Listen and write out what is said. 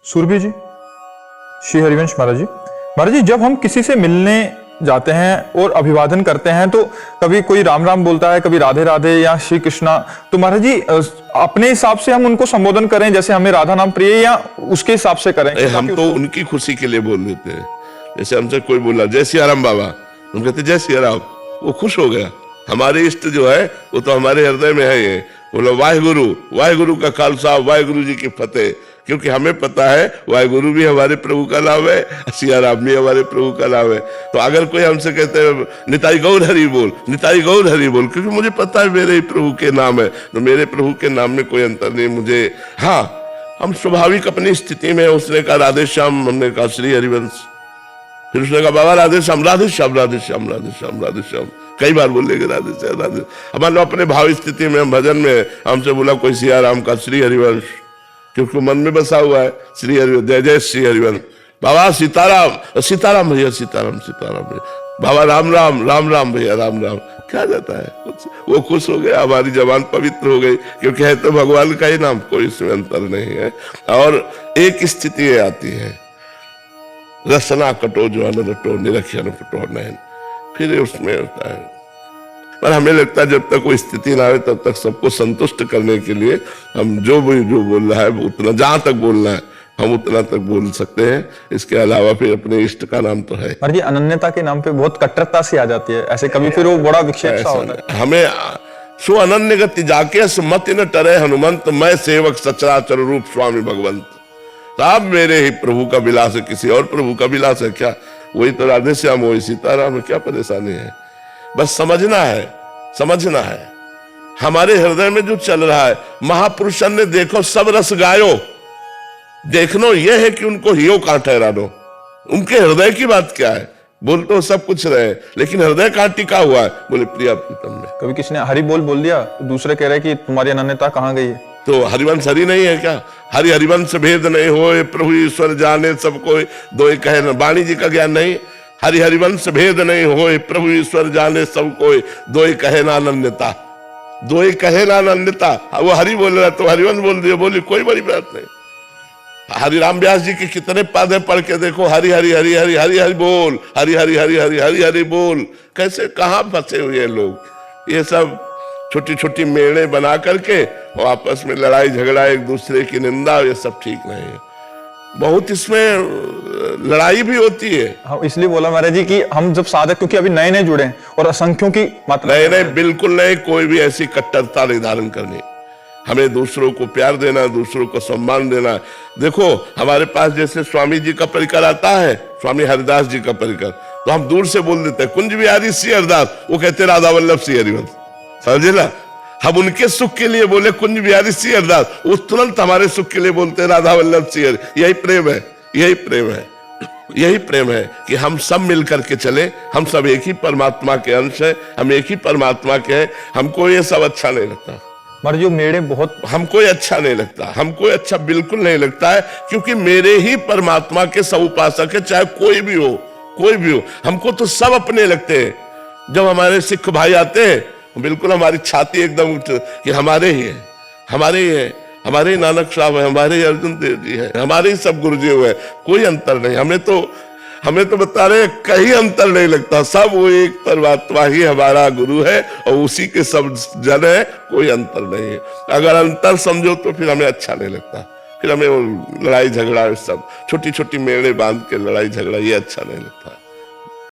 सुरभि जी, श्री हरिवंश महाराज जी, जब हम किसी से मिलने जाते हैं और अभिवादन करते हैं तो कभी कोई राम राम बोलता है, कभी राधे राधे या श्री कृष्णा। तो महाराज जी, अपने हिसाब से हम उनको संबोधन करें जैसे हमें राधा नाम प्रिय, या उसके हिसाब से करें? हम तो उनकी खुशी के लिए बोल देते हैं। जैसे हमसे कोई बोला जय सिया राम बाबा, हम कहते जय सिया राम, वो खुश हो गया। हमारे इष्ट जो है वो तो हमारे हृदय में है। ये बोलो वाहेगुरु, वाहेगुरु का खालसा, वाहेगुरु जी की फतेह। क्योंकि हमें पता है वाहेगुरु भी हमारे प्रभु का नाम है, सिया राम भी हमारे प्रभु का नाम है। तो अगर कोई हमसे कहते हैं निताई गौर हरि बोल, निताई गौर हरि बोल, क्योंकि मुझे पता है मेरे ही प्रभु के नाम है, तो मेरे प्रभु के नाम में कोई अंतर नहीं मुझे। हाँ, हम स्वाभाविक अपनी स्थिति में, उसने कहा राधे श्याम, हमने कहा श्री हरिवंश, फिर उसने कहा बाबा राधे श्याम, राधे श्याम, राधे श्याम, राधे श्याम, राधे श्याम, कई बार बोलेंगे राधे श्याम, राधे। हमारे लोग अपने भाव स्थिति में, हम भजन में हमसे बोला कोई सिया राम का श्री हरिवंश, क्योंकि मन में बसा हुआ है श्री हरिवंश, जय जय श्री हरिवंश। बाबा सीताराम, सीताराम भैया, सीताराम, सीताराम भैया। बाबा राम राम, राम राम भैया, राम राम। क्या जाता है, वो खुश हो गया, हमारी जबान पवित्र हो गई, क्योंकि है तो भगवान का ही नाम, कोई इसमें अंतर नहीं है। और एक स्थिति आती है, रसना कटो जो रटो, निरक्षण कटो नयन, फिर उसमें होता है। पर हमें लगता है जब तक कोई स्थिति ना आए तब तक सबको संतुष्ट करने के लिए हम जो बोल रहा है उतना, जहां तक बोलना है हम उतना तक बोल सकते हैं। इसके अलावा फिर अपने इष्ट का नाम तो है। पर ये अनन्यता के नाम पे बहुत कट्टरता सी आ जाती है, ऐसे कभी फिर वो बड़ा विक्षेप सा होता है। हमें सो अनन्य गति जाके मत न टरे हनुमंत, मैं सेवक सचराचर रूप स्वामी भगवंत। साहब मेरे ही प्रभु का विलास है, किसी और प्रभु का विलास है क्या? वही तो राधे श्याम, वही सीताराम है, क्या परेशानी है? बस समझना है, समझना है हमारे हृदय में जो चल रहा है। महापुरुषन ने देखो सब रस गायो, देखनो यह है कि उनको हियो कहां ठहरा दो। उनके हृदय की बात क्या है? बोल तो सब कुछ रहे, लेकिन हृदय कहां टिका हुआ है? बोले प्रिया प्रीतम में। कभी किसी ने हरि बोल दिया तो दूसरे कह रहे कि तुम्हारी अनन्यता कहां गई है? तो हरिवंश हरि नहीं है क्या? हरि हरिवंश भेद नहीं होए, प्रभु ईश्वर जाने सब कोई, दो कहे न। वाणी जी का ज्ञान नहीं? हरि हरिवंश भेद नहीं होए, प्रभु ईश्वर जाने सब कोई, दो कहे ना अनन्यता, दो कहे ना अनन्यता। वो हरि बोल रहा है तो हरिवंश बोल दिया, बोली कोई बड़ी बात नहीं। हरि राम व्यास जी के कितने पादे पढ़ के देखो, हरि हरि हरि हरि हरि हरि बोल, हरि हरि हरि हरि हरि हरि बोल। कैसे कहाँ फंसे हुए लोग? ये सब छोटी छोटी मेड़े बना करके और आपस में लड़ाई झगड़ा, एक दूसरे की निंदा, ये सब ठीक नहीं है। बहुत इसमें लड़ाई भी होती है। हाँ, इसलिए बोला महाराज जी कि हम जब साधक, क्योंकि अभी नए नए जुड़े हैं और असंख्यों की मात्रा। नहीं नहीं, बिल्कुल नहीं, कोई भी ऐसी कट्टरता नहीं धारण करनी। हमें दूसरों को प्यार देना, दूसरों को सम्मान देना। देखो हमारे पास जैसे स्वामी जी का परिकर आता है, स्वामी हरिदास जी का परिकर, तो हम दूर से बोल देते हैं कुंज बिहारी श्री हरिदास, वो कहते राधा वल्लभ श्री हरिवंश, समझे ना? हम उनके सुख के लिए बोले कुंज बिहारी श्री हरिदास, वो तुरंत हमारे सुख के लिए बोलते हैं राधा वल्लभ श्री हरि। यही प्रेम है, यही प्रेम है, यही प्रेम है कि हम सब मिल करके चले। हम सब एक ही परमात्मा के अंश है, हम एक ही परमात्मा के हैं। हमको ये सब अच्छा नहीं लगता, मगर जो मेरे बहुत, हमको अच्छा नहीं लगता, हमको अच्छा बिल्कुल नहीं लगता है, क्योंकि मेरे ही परमात्मा के सब उपासक है, चाहे कोई भी हो, कोई भी हो। हमको तो सब अपने लगते हैं। जब हमारे सिख भाई आते हैं बिल्कुल हमारी छाती एकदम कि हमारे ही है, हमारे ही है, हमारे ही नानक साहब है, हमारे ही अर्जुन देव जी है, हमारे ही सब गुरु जी हुए, कोई अंतर नहीं। हमें तो बता रहे कहीं अंतर नहीं लगता, सब वो एक परमात्मा ही हमारा गुरु है और उसी के सब जन है, कोई अंतर नहीं है। अगर अंतर समझो तो फिर हमें अच्छा नहीं लगता, फिर हमें वो लड़ाई झगड़ा, सब छोटी छोटी मेड़े बांध के लड़ाई झगड़ा, ये अच्छा नहीं लगता।